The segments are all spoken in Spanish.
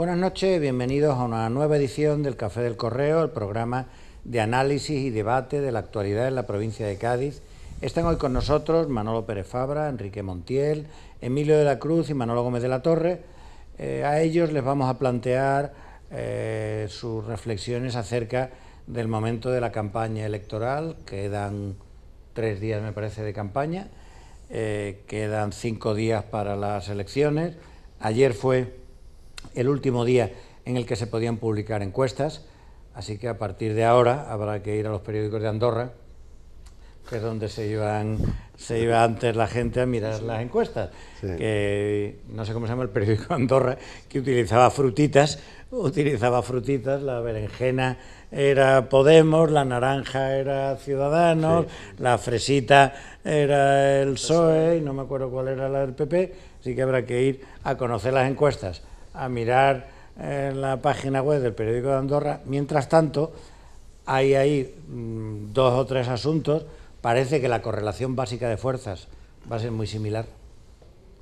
Buenas noches, bienvenidos a una nueva edición del Café del Correo, el programa de análisis y debate de la actualidad en la provincia de Cádiz. Están hoy con nosotros Manolo Pérez Fabra, Enrique Montiel, Emilio de la Cruz y Manolo Gómez de la Torre. A ellos les vamos a plantear sus reflexiones acerca del momento de la campaña electoral. Quedan 3 días, me parece, de campaña. Quedan 5 días para las elecciones. Ayer fue el último día en el que se podían publicar encuestas, así que a partir de ahora habrá que ir a los periódicos de Andorra, que es donde se iba antes la gente a mirar las encuestas. Sí. Que no sé cómo se llama el periódico de Andorra, que utilizaba frutitas, la berenjena era Podemos, la naranja era Ciudadanos, sí, la fresita era el PSOE, y no me acuerdo cuál era la del PP, así que habrá que ir a conocer las encuestas, a mirar la página web del periódico de Andorra. Mientras tanto, hay ahí 2 o 3 asuntos. Parece que la correlación básica de fuerzas va a ser muy similar.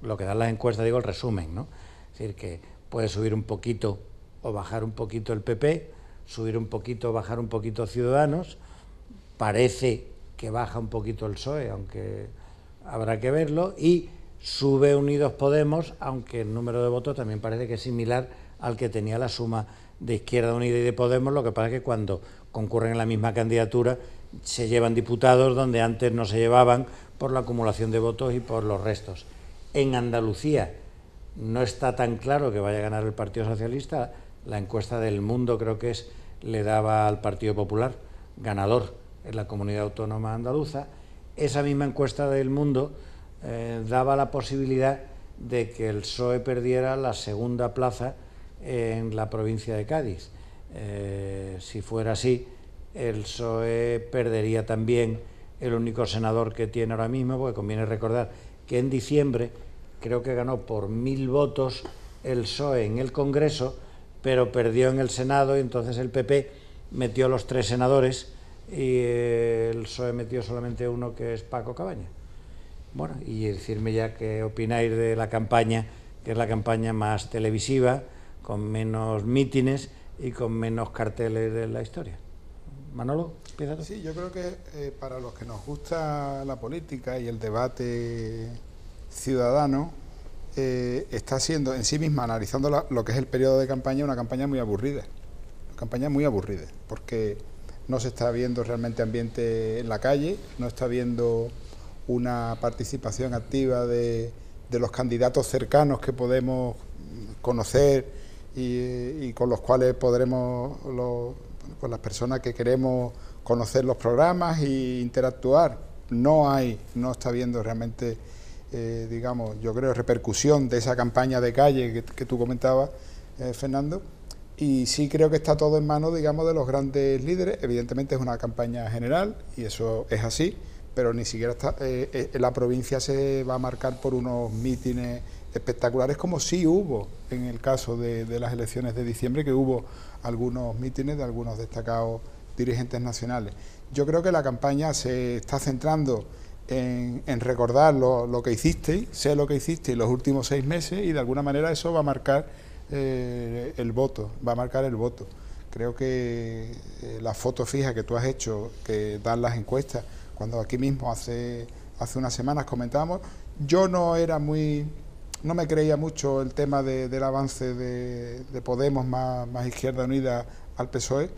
Lo que dan las encuestas, digo, el resumen, ¿no? Es decir, que puede subir un poquito o bajar un poquito el PP, subir un poquito o bajar un poquito Ciudadanos. Parece que baja un poquito el PSOE, aunque habrá que verlo, y sube Unidos Podemos, aunque el número de votos también parece que es similar al que tenía la suma de Izquierda Unida y de Podemos. Lo que pasa es que cuando concurren en la misma candidatura se llevan diputados donde antes no se llevaban por la acumulación de votos y por los restos. En Andalucía no está tan claro que vaya a ganar el Partido Socialista. La encuesta del Mundo, creo que le daba al Partido Popular ganador en la comunidad autónoma andaluza. Esa misma encuesta del Mundo daba la posibilidad de que el PSOE perdiera la segunda plaza en la provincia de Cádiz. Si fuera así, el PSOE perdería también el único senador que tiene ahora mismo, porque conviene recordar que en diciembre creo que ganó por 1000 votos el PSOE en el Congreso, pero perdió en el Senado, y entonces el PP metió los 3 senadores y el PSOE metió solamente uno, que es Paco Cabañas. Bueno, y decirme ya qué opináis de la campaña, que es la campaña más televisiva, con menos mítines y con menos carteles de la historia. Manolo, empieza tú. Sí, yo creo que para los que nos gusta la política y el debate ciudadano, está siendo en sí misma, analizando lo que es el periodo de campaña, una campaña muy aburrida. Una campaña muy aburrida, porque no se está viendo realmente ambiente en la calle, no está viendo una participación activa de los candidatos cercanos que podemos conocer y con los cuales podremos, con las personas que queremos conocer los programas e interactuar. No está viendo realmente, digamos, yo creo, repercusión de esa campaña de calle que tú comentabas, Fernando, y sí creo que está todo en manos, digamos, de los grandes líderes. Evidentemente es una campaña general y eso es así, pero ni siquiera la provincia se va a marcar por unos mítines espectaculares, como sí hubo en el caso de las elecciones de diciembre, que hubo algunos mítines de algunos destacados dirigentes nacionales. Yo creo que la campaña se está centrando en recordar lo que hiciste, sé lo que hiciste en los últimos 6 meses, y de alguna manera eso va a marcar el voto, Creo que la foto fija que tú has hecho, que dan las encuestas, cuando aquí mismo hace unas semanas comentábamos, yo no me creía mucho el tema del avance de Podemos más Izquierda Unida al PSOE,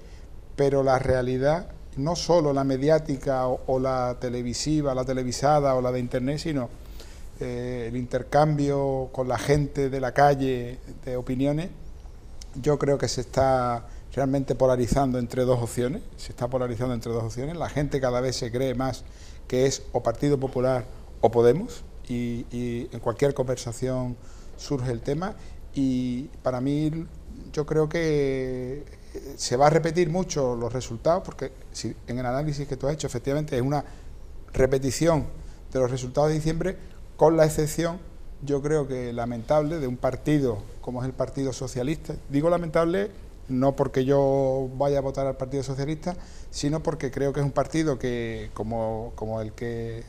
pero la realidad, no solo la mediática o la televisiva, la televisada o la de internet, sino el intercambio con la gente de la calle de opiniones, yo creo que se está realmente polarizando entre dos opciones. La gente cada vez se cree más que es o Partido Popular o Podemos, y en cualquier conversación surge el tema, y para mí yo creo que se va a repetir mucho los resultados, porque si en el análisis que tú has hecho efectivamente es una repetición de los resultados de diciembre, con la excepción, yo creo que lamentable, de un partido como es el Partido Socialista. Digo lamentable no porque yo vaya a votar al Partido Socialista, sino porque creo que es un partido que, como el que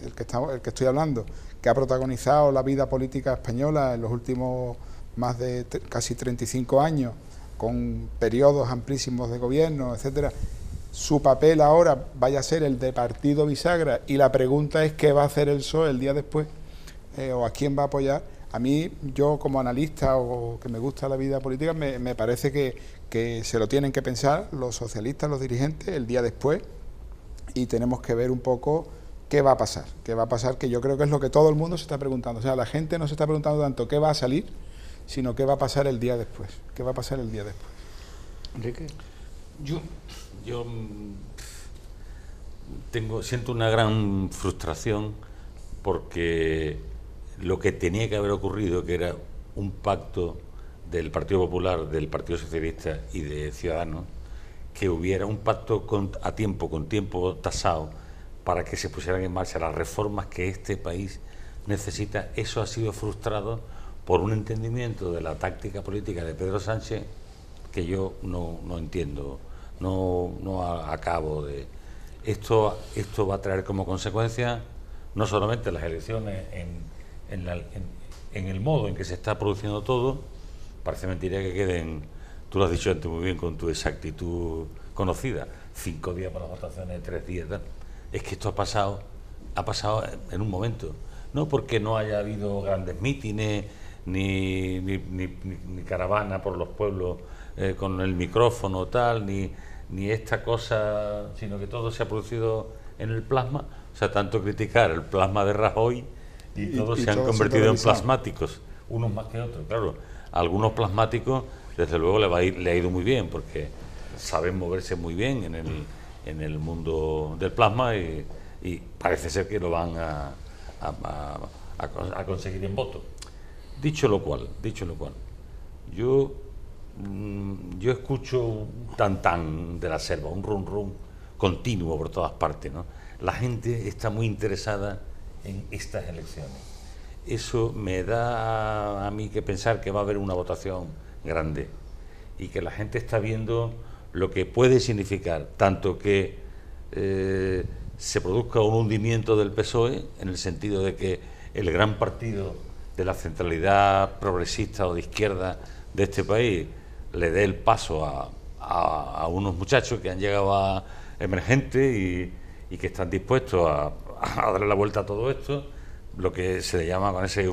estoy hablando, que ha protagonizado la vida política española en los últimos más de casi 35 años, con periodos amplísimos de gobierno, etcétera, su papel ahora vaya a ser el de partido bisagra, y la pregunta es qué va a hacer el PSOE el día después, o a quién va a apoyar. A mí, yo como analista o que me gusta la vida política, me parece que se lo tienen que pensar los socialistas, los dirigentes, el día después, y tenemos que ver un poco qué va a pasar, que yo creo que es lo que todo el mundo se está preguntando. O sea, la gente no se está preguntando tanto qué va a salir, sino qué va a pasar el día después. ¿Qué va a pasar el día después? Enrique. Yo siento una gran frustración porque lo que tenía que haber ocurrido, que era un pacto del Partido Popular, del Partido Socialista y de Ciudadanos, que hubiera un pacto con tiempo tasado, para que se pusieran en marcha las reformas que este país necesita. Eso ha sido frustrado por un entendimiento de la táctica política de Pedro Sánchez que yo no entiendo, no acabo de... Esto va a traer como consecuencia no solamente las elecciones en el modo en que se está produciendo todo. Parece mentira que queden, tú lo has dicho antes muy bien con tu exactitud conocida, 5 días para las votaciones, 3 días, tal. Es que esto ha pasado en un momento, no porque no haya habido grandes mítines ni caravana por los pueblos con el micrófono tal, ni esta cosa, sino que todo se ha producido en el plasma. O sea, tanto criticar el plasma de Rajoy y todos se han convertido en plasmáticos, unos más que otros. Claro, a algunos plasmáticos desde luego le ha ido muy bien, porque saben moverse muy bien en el mundo del plasma, y parece ser que lo van a conseguir en voto. Dicho lo cual, yo escucho un tan de la selva, un rum rum continuo por todas partes, ¿no? La gente está muy interesada en estas elecciones. Eso me da a mí que pensar que va a haber una votación grande y que la gente está viendo lo que puede significar tanto que se produzca un hundimiento del PSOE, en el sentido de que el gran partido de la centralidad progresista o de izquierda de este país le dé el paso a unos muchachos que han llegado a emergentes y que están dispuestos a darle la vuelta a todo esto, lo que se le llama con ese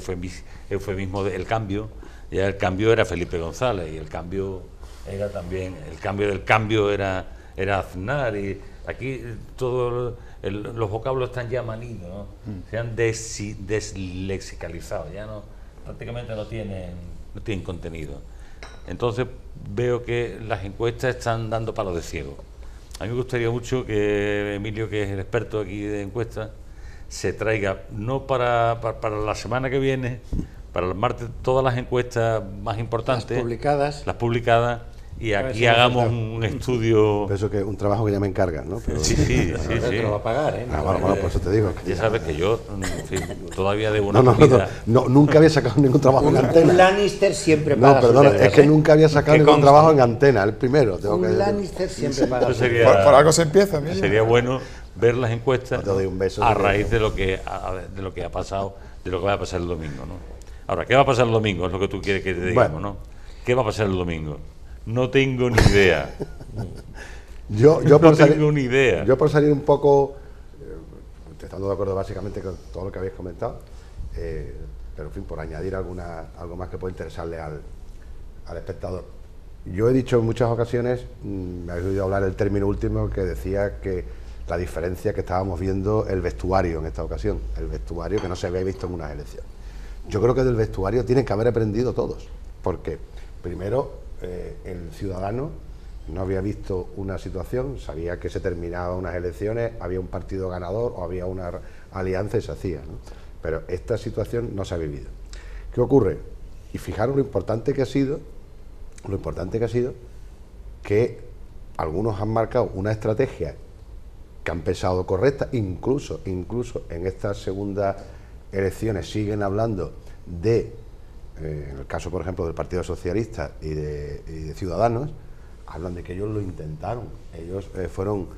eufemismo del cambio. Ya el cambio era Felipe González, y el cambio era también, el cambio del cambio era Aznar, y aquí todos los vocablos están ya manidos, ¿no? Se han deslexicalizado, ya prácticamente no tienen contenido. Entonces veo que las encuestas están dando palos de ciego. A mí me gustaría mucho que Emilio, que es el experto aquí de encuestas, se traiga, no para la semana que viene, para el martes, todas las encuestas más importantes, las publicadas, y aquí hagamos un estudio. Eso que un trabajo que ya me encargan, ¿no? Pero... Sí. Te lo va a pagar, ¿eh? Bueno, por eso te digo. Ya sabes que yo, en fin, todavía debo una vida. No, nunca había sacado ningún trabajo en antena. Un Lannister siempre paga. No, perdona, es que nunca había sacado ningún trabajo en antena, el primero. Un Lannister siempre paga. Por algo se empieza. Mira. Sería bueno ver las encuestas a raíz de lo que ha pasado, de lo que va a pasar el domingo, ¿no? Ahora, ¿qué va a pasar el domingo? Es lo que tú quieres que te digamos, ¿no? ¿Qué va a pasar el domingo? No tengo ni idea. Yo no tengo ni idea. Yo, por salir un poco, estando de acuerdo básicamente con todo lo que habéis comentado, pero en fin, por añadir algo más que pueda interesarle al espectador. Yo he dicho en muchas ocasiones, me habéis oído hablar el término último que decía que la diferencia que estábamos viendo el vestuario en esta ocasión, el vestuario que no se había visto en unas elecciones. Yo creo que del vestuario tienen que haber aprendido todos, porque primero el ciudadano no había visto una situación, sabía que se terminaban unas elecciones, había un partido ganador o había una alianza y se hacía, ¿no? Pero esta situación no se ha vivido. ¿Qué ocurre? Y fijaros lo importante que ha sido que algunos han marcado una estrategia que han pensado correcta, incluso en estas segundas elecciones siguen hablando de, en el caso por ejemplo del Partido Socialista y de Ciudadanos, hablan de que ellos lo intentaron, ellos fueron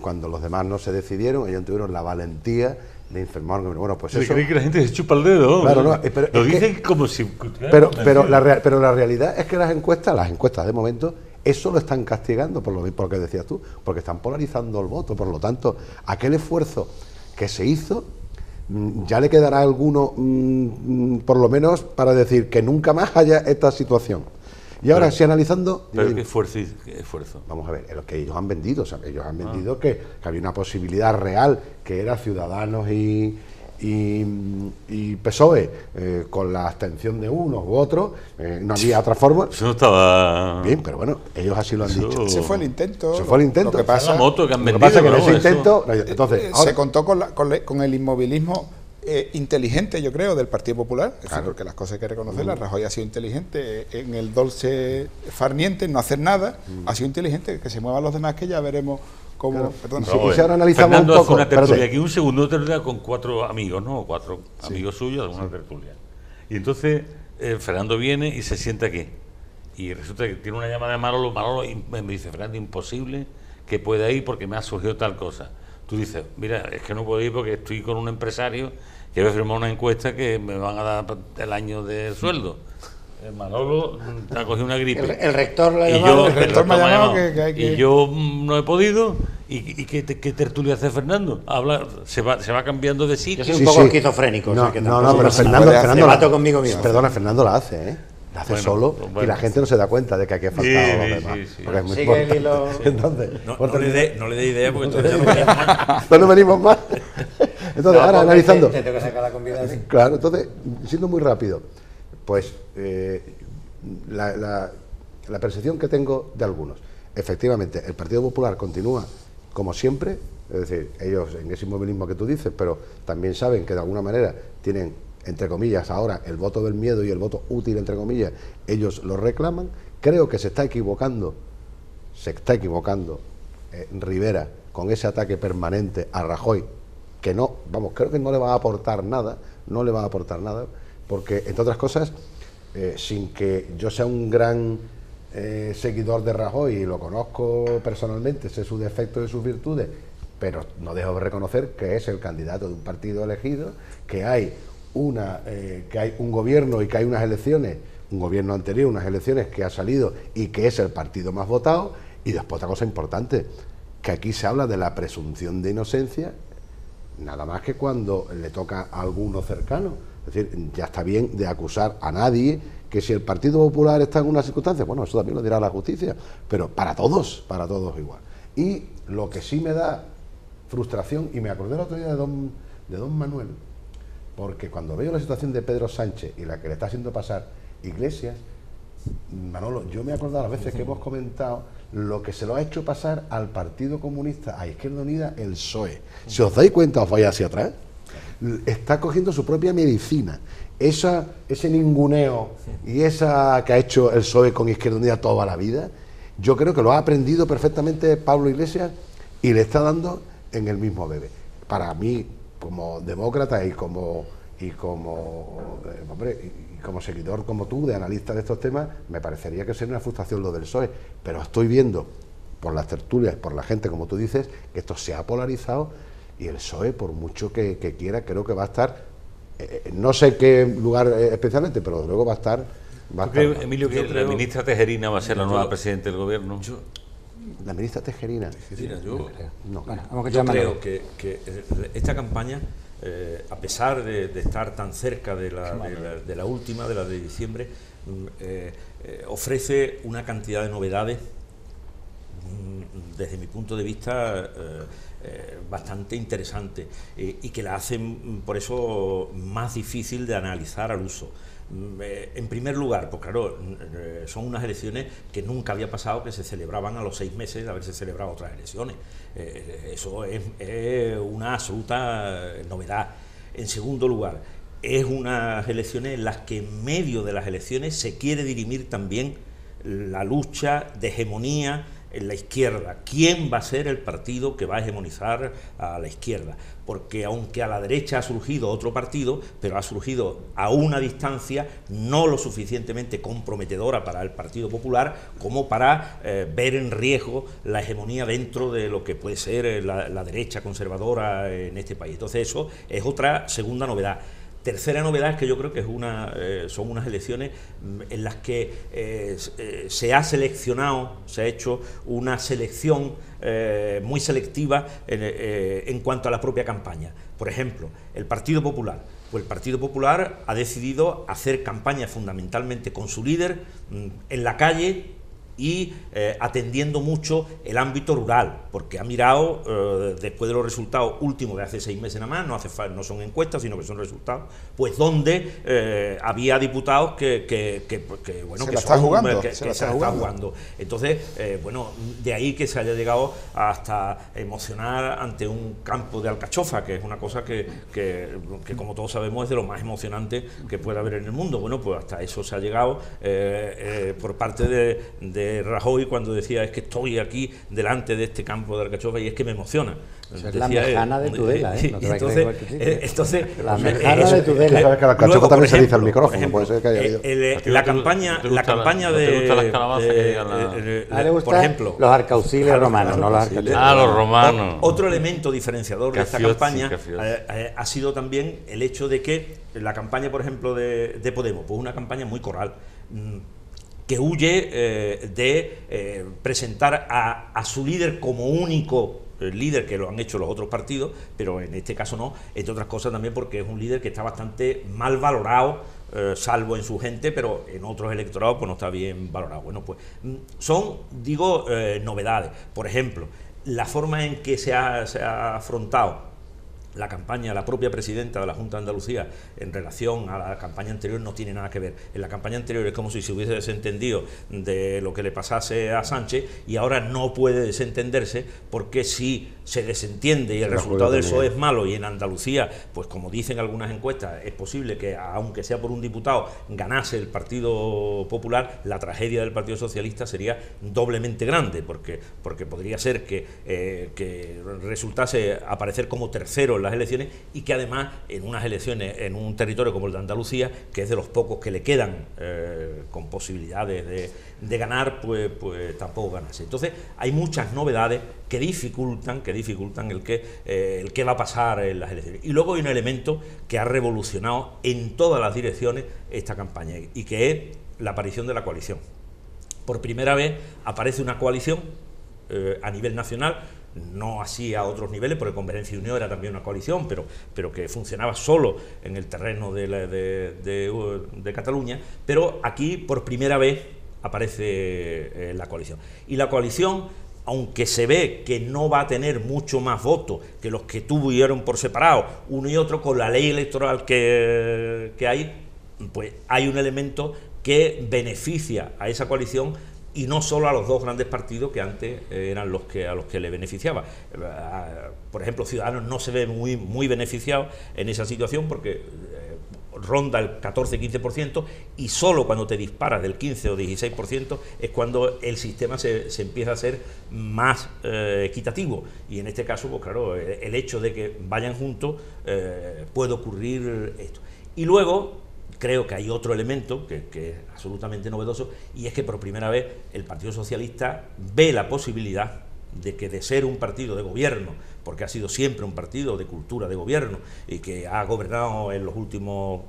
cuando los demás no se decidieron, ellos tuvieron la valentía de informarme. Bueno, pues eso... ¿Cree que la gente se chupa el dedo? Claro, no, pero lo es dicen como si... Pero la realidad es que las encuestas de momento, eso lo están castigando, por lo que decías tú, porque están polarizando el voto. Por lo tanto, aquel esfuerzo que se hizo, ya le quedará a alguno, por lo menos, para decir que nunca más haya esta situación. Y ahora, si analizando... ¿Pero qué esfuerzo? Vamos a ver, es lo que ellos han vendido. O sea, ellos han vendido que había una posibilidad real, que era Ciudadanos y PSOE, con la abstención de unos u otros, no había otra forma. Eso no estaba... Bien, pero bueno, ellos así lo han dicho. Ese fue el intento. Ese fue el intento. Lo que pasa, la moto que han vendido, es que en ese eso. intento... Entonces, ahora, se contó con el inmovilismo inteligente, yo creo, del Partido Popular, Claro. porque las cosas hay que reconocerlas. Rajoy ha sido inteligente en el dolce farniente, en no hacer nada, ha sido inteligente, que se muevan los demás, que ya veremos cómo... Claro. Perdona. Sí, y si ahora analizamos Fernando un hace poco... una tertulia espérate. aquí, un segundo tertulia con 4 amigos, ¿no? 4 amigos suyos, una tertulia. Y entonces Fernando viene y se sienta aquí. Y resulta que tiene una llamada de Manolo. Manolo me dice, Fernando, imposible que pueda ir porque me ha surgido tal cosa. Tú dices, mira, es que no puedo ir porque estoy con un empresario que voy a firmar una encuesta que me van a dar el año de sueldo. Manolo ha cogido una gripe. El rector le ha Y llamado. El rector me ha llamado que hay que... Y yo no he podido. ¿Y qué tertulia hace Fernando? Se va cambiando de Yo sitio. soy un Sí, poco sí. esquizofrénico. No, o sea, que no, tampoco pero pasa Fernando, nada. Fernando Debato conmigo mismo. Perdona, Fernando la hace, ¿eh? La hace Bueno, solo bueno, y la gente no se da cuenta de que aquí ha faltado Sí, a los sí, demás. sí. Porque es muy Sigue el importante. hilo. Entonces, No le dé idea porque entonces ya no venimos más. no venimos más. Entonces, No, ahora porque analizando. te tengo que sacar la comida así. Claro, entonces, siendo muy rápido, pues la percepción que tengo de algunos, efectivamente, el Partido Popular continúa como siempre, es decir, ellos en ese inmovilismo que tú dices, pero también saben que de alguna manera tienen, entre comillas, ahora el voto del miedo y el voto útil, entre comillas, ellos lo reclaman. Creo que se está equivocando Rivera con ese ataque permanente a Rajoy, que no, vamos, creo que no le va a aportar nada, porque, entre otras cosas, sin que yo sea un gran seguidor de Rajoy y lo conozco personalmente, sé sus defectos y sus virtudes, pero no dejo de reconocer que es el candidato de un partido elegido, que hay un gobierno y que hay unas elecciones, un gobierno anterior, unas elecciones que ha salido y que es el partido más votado. Y después otra cosa importante, que aquí se habla de la presunción de inocencia nada más que cuando le toca a alguno cercano. Es decir, ya está bien de acusar a nadie, que si el Partido Popular está en una circunstancia, bueno, eso también lo dirá la justicia, pero para todos igual. Y lo que sí me da frustración, y me acordé el otro día de don Manuel, porque cuando veo la situación de Pedro Sánchez y la que le está haciendo pasar Iglesias, Manolo, yo me he acordado las veces que hemos comentado lo que se lo ha hecho pasar al Partido Comunista, a Izquierda Unida, el PSOE. Si os dais cuenta, os vais hacia atrás, está cogiendo su propia medicina. Ese ninguneo y esa que ha hecho el PSOE con Izquierda Unida toda la vida, yo creo que lo ha aprendido perfectamente Pablo Iglesias y le está dando en el mismo bebé. Para mí, como demócrata y como seguidor como tú, de analista de estos temas, me parecería que sería una frustración lo del PSOE, pero estoy viendo por las tertulias, por la gente, como tú dices, que esto se ha polarizado y el PSOE, por mucho que quiera, creo que va a estar, no sé qué lugar especialmente, pero luego va a estar... ¿Tú crees, Emilio, que la ministra Tejerina va a ser la nueva presidenta del gobierno? La ministra Tejerina. Mira, yo No. Bueno, vamos a Yo llamarlo. creo que esta campaña, a pesar de estar tan cerca de la última, de la de diciembre, ofrece una cantidad de novedades, desde mi punto de vista, bastante interesante, y que la hacen por eso más difícil de analizar al uso. En primer lugar, pues claro, son unas elecciones que nunca había pasado, que se celebraban a los 6 meses de haberse celebrado otras elecciones. Eso es una absoluta novedad. En segundo lugar, es unas elecciones en las que en medio de las elecciones se quiere dirimir también la lucha de hegemonía en la izquierda. ¿Quién va a ser el partido que va a hegemonizar a la izquierda? Porque aunque a la derecha ha surgido otro partido, pero ha surgido a una distancia no lo suficientemente comprometedora para el Partido Popular como para ver en riesgo la hegemonía dentro de lo que puede ser la derecha conservadora en este país. Entonces eso es otra segunda novedad. Tercera novedad es que yo creo que son unas elecciones en las que se ha hecho una selección muy selectiva en cuanto a la propia campaña. Por ejemplo, el Partido Popular. Pues el Partido Popular ha decidido hacer campaña fundamentalmente con su líder en la calle y atendiendo mucho el ámbito rural, porque ha mirado, después de los resultados últimos de hace 6 meses nada más, no son encuestas, sino que son resultados, pues donde había diputados que se la están jugando. Entonces, de ahí que se haya llegado hasta emocionar ante un campo de alcachofa, que es una cosa que como todos sabemos es de lo más emocionante que puede haber en el mundo. Bueno, pues hasta eso se ha llegado por parte de Rajoy, cuando decía: es que estoy aquí delante de este campo de alcachofa y es que me emociona. Es la mejana de Tudela, ¿eh? No te entonces, la mejana de Tudela. Sabes que la alcachofa también se dice al micrófono, puede ser que haya habido. La campaña por ejemplo, los arcauciles romanos, no los arcauciles. Los romanos. Otro elemento diferenciador de esta campaña ha sido también el hecho de que la campaña, por ejemplo, de Podemos, pues una campaña muy coral, que huye de presentar a su líder como único líder, que lo han hecho los otros partidos, pero en este caso no, entre otras cosas también porque es un líder que está bastante mal valorado, salvo en su gente, pero en otros electorados pues no está bien valorado. Bueno, pues son, novedades. Por ejemplo, la forma en que se ha afrontado la campaña, la propia presidenta de la Junta de Andalucía en relación a la campaña anterior no tiene nada que ver. En la campaña anterior es como si se hubiese desentendido de lo que le pasase a Sánchez y ahora no puede desentenderse, porque si se desentiende y el resultado del PSOE es malo y en Andalucía, pues como dicen algunas encuestas, es posible que aunque sea por un diputado ganase el Partido Popular, la tragedia del Partido Socialista sería doblemente grande, porque podría ser que resultase aparecer como tercero en las elecciones y que además en unas elecciones en un territorio como el de Andalucía, que es de los pocos que le quedan con posibilidades de ganar, pues tampoco ganase. Entonces hay muchas novedades que dificultan el que va a pasar en las elecciones. Y luego hay un elemento que ha revolucionado en todas las direcciones esta campaña y que es la aparición de la coalición. Por primera vez aparece una coalición a nivel nacional, no así a otros niveles, porque Convergencia y Unión era también una coalición, pero que funcionaba solo en el terreno de Cataluña, pero aquí por primera vez aparece la coalición. Y la coalición, aunque se ve que no va a tener mucho más votos que los que tuvieron por separado uno y otro, con la ley electoral que hay, pues hay un elemento que beneficia a esa coalición y no solo a los dos grandes partidos que antes eran a los que le beneficiaba. Por ejemplo, Ciudadanos no se ve muy beneficiado en esa situación porque ronda el 14-15% y solo cuando te disparas del 15 o 16% es cuando el sistema se empieza a ser más equitativo, y en este caso, pues claro, el hecho de que vayan juntos puede ocurrir esto. Y luego creo que hay otro elemento que es absolutamente novedoso, y es que por primera vez el Partido Socialista ve la posibilidad de que, de ser un partido de gobierno, porque ha sido siempre un partido de cultura de gobierno y que ha gobernado en los últimos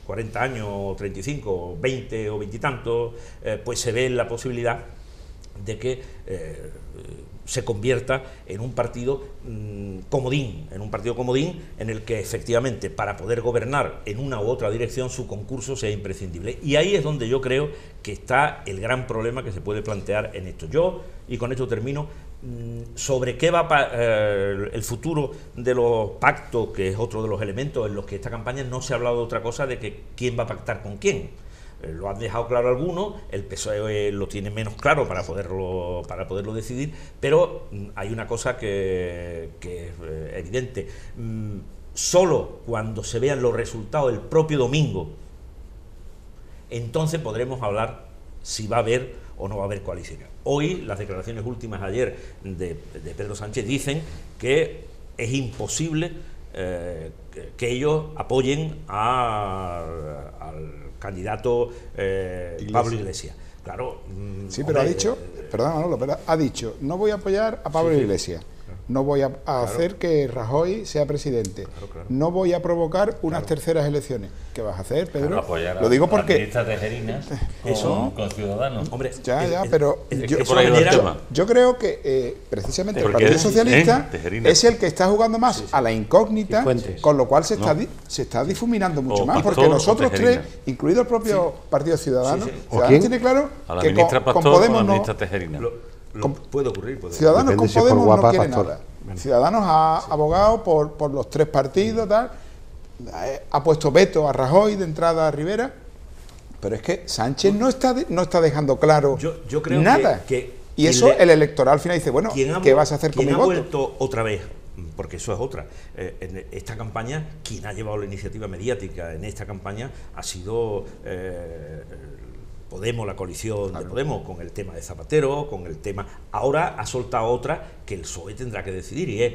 40 años, 35, 20 o 20 y tantos, pues se ve la posibilidad de que se convierta en un partido comodín, en el que efectivamente para poder gobernar en una u otra dirección su concurso sea imprescindible. Y ahí es donde yo creo que está el gran problema que se puede plantear en esto. Yo, y con esto termino, sobre qué va el futuro de los pactos, que es otro de los elementos en los que esta campaña no se ha hablado de otra cosa de que quién va a pactar con quién. Lo han dejado claro algunos, el PSOE lo tiene menos claro para poderlo decidir, pero hay una cosa que es evidente. Solo cuando se vean los resultados el propio domingo, entonces podremos hablar si va a haber o no va a haber coalición. Hoy, las declaraciones últimas ayer de Pedro Sánchez dicen que es imposible que ellos apoyen al candidato Pablo Iglesias. Claro. Sí, pero ha dicho, perdón Manolo, pero ha dicho, no voy a apoyar a Pablo Iglesias. No voy a hacer que Rajoy sea presidente. No voy a provocar unas terceras elecciones. ¿Qué vas a hacer, Pedro? Apoyar Lo digo porque... a la ministra Tejerina con Ciudadanos. Hombre, pero yo creo que precisamente el porque Partido Socialista Tejerina es el que está jugando más a la incógnita, con lo cual se está difuminando mucho más, porque nosotros tres, incluido el propio Partido Ciudadano, Ciudadanos tiene claro a la que ministra con Pastor Podemos o a la no... ministra Tejerina. Puede ocurrir. Ciudadanos con Depende si por Podemos guapa, no quiere Pastor. nada. Ciudadanos ha abogado por los tres partidos, tal, ha puesto veto a Rajoy de entrada a Rivera, pero es que Sánchez no está dejando claro yo creo nada. Y eso el electorado al final dice, bueno, ¿qué vas a hacer con mi voto? ¿Quién ha vuelto otra vez? Porque eso es otra. En esta campaña, quien ha llevado la iniciativa mediática en esta campaña ha sido... Podemos, la coalición de Podemos, con el tema de Zapatero, con el tema... Ahora ha soltado otra que el PSOE tendrá que decidir, y es: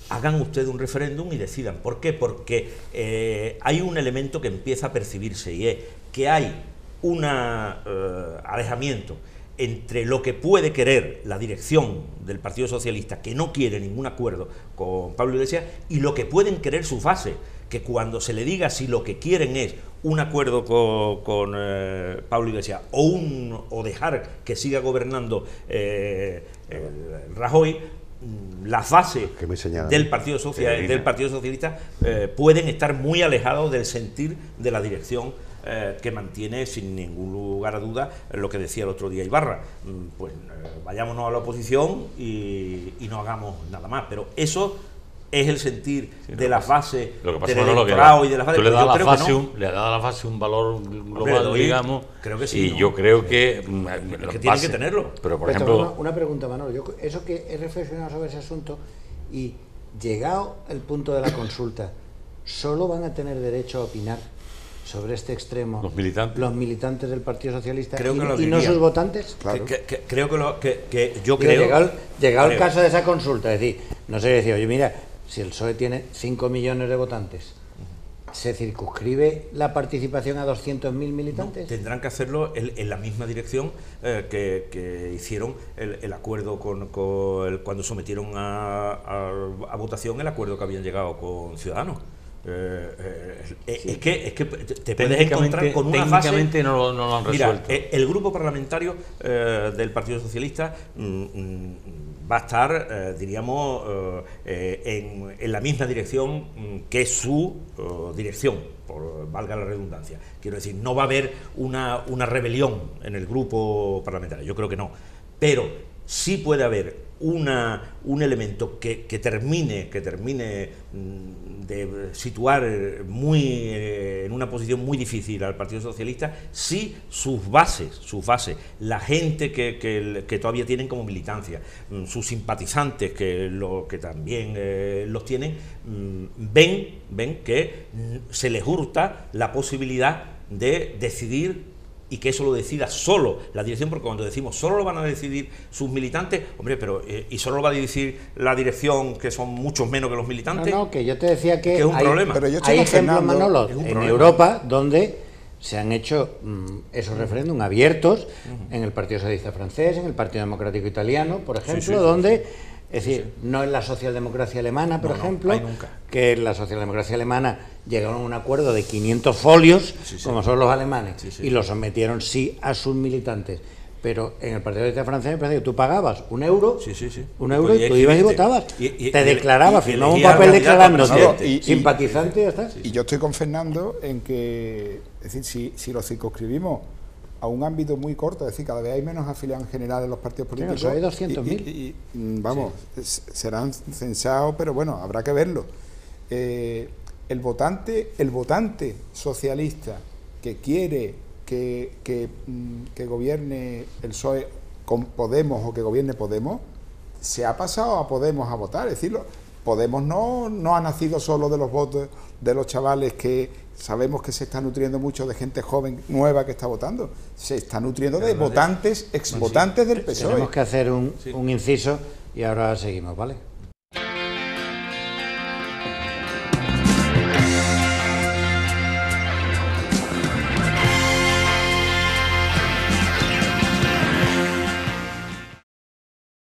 hagan ustedes un referéndum y decidan. ¿Por qué? Porque hay un elemento que empieza a percibirse, y es que hay un alejamiento entre lo que puede querer la dirección del Partido Socialista, que no quiere ningún acuerdo con Pablo Iglesias, y lo que pueden querer sus bases, que cuando se le diga si lo que quieren es un acuerdo con Pablo Iglesias o dejar que siga gobernando Rajoy, las bases del Partido Socialista pueden estar muy alejados del sentir de la dirección que mantiene, sin ningún lugar a duda, lo que decía el otro día Ibarra. Pues vayámonos a la oposición y no hagamos nada más. Pero eso es el sentir de las bases del electorado y de las bases. Tú le das a la fase un valor global, digamos, creo que sí, y yo creo que tiene que tenerlo. Pero por ejemplo, una pregunta, Manolo. Eso que he reflexionado sobre ese asunto, y llegado el punto de la consulta, ¿solo van a tener derecho a opinar sobre este extremo los militantes del Partido Socialista y no sus votantes? Claro. Llegado el caso de esa consulta, es decir, no sé, decir, oye, mira, si el PSOE tiene 5 millones de votantes, ¿se circunscribe la participación a 200.000 militantes? No, tendrán que hacerlo en la misma dirección que hicieron el acuerdo cuando sometieron a votación el acuerdo que habían llegado con Ciudadanos. Es que te puedes encontrar con una fase... Técnicamente no lo han resuelto. Mira, el grupo parlamentario del Partido Socialista va a estar, diríamos, en la misma dirección que su dirección, valga la redundancia. Quiero decir, no va a haber una rebelión en el grupo parlamentario, yo creo que no. Pero sí puede haber un elemento que termine de situar en una posición muy difícil al Partido Socialista, si sus bases, la gente que todavía tienen como militancia, sus simpatizantes que también los tienen, ven que se les hurta la posibilidad de decidir, y que eso lo decida solo la dirección, porque cuando decimos solo lo van a decidir sus militantes, hombre, pero ¿y solo lo va a decidir la dirección, que son muchos menos que los militantes? No, que yo te decía que es un problema. Pero yo hay ejemplos, Manolo, en Europa donde se han hecho esos referéndums abiertos, en el Partido Socialista francés, en el Partido Democrático Italiano, por ejemplo, donde... Es decir, no en la socialdemocracia alemana, por ejemplo, que en la socialdemocracia alemana llegaron a un acuerdo de 500 folios, como son los alemanes, y lo sometieron a sus militantes. Pero en el Partido Socialista francés me parece que tú pagabas un euro, y tú ibas y votabas. Te declarabas, firmabas un papel declarándote simpatizante y ya está. Y yo estoy con Fernando en que, es decir, si lo circunscribimos a un ámbito muy corto, es decir, cada vez hay menos afiliados en general en los partidos políticos. Hay 200.000. Vamos, serán censados, pero bueno, habrá que verlo. El votante socialista que quiere que gobierne el PSOE con Podemos o que gobierne Podemos, se ha pasado a Podemos a votar. Es decir, Podemos no ha nacido solo de los votos de los chavales que sabemos que se está nutriendo mucho de gente joven nueva que está votando, se está nutriendo de votantes, exvotantes del PSOE. Tenemos que hacer un inciso y ahora seguimos, ¿vale?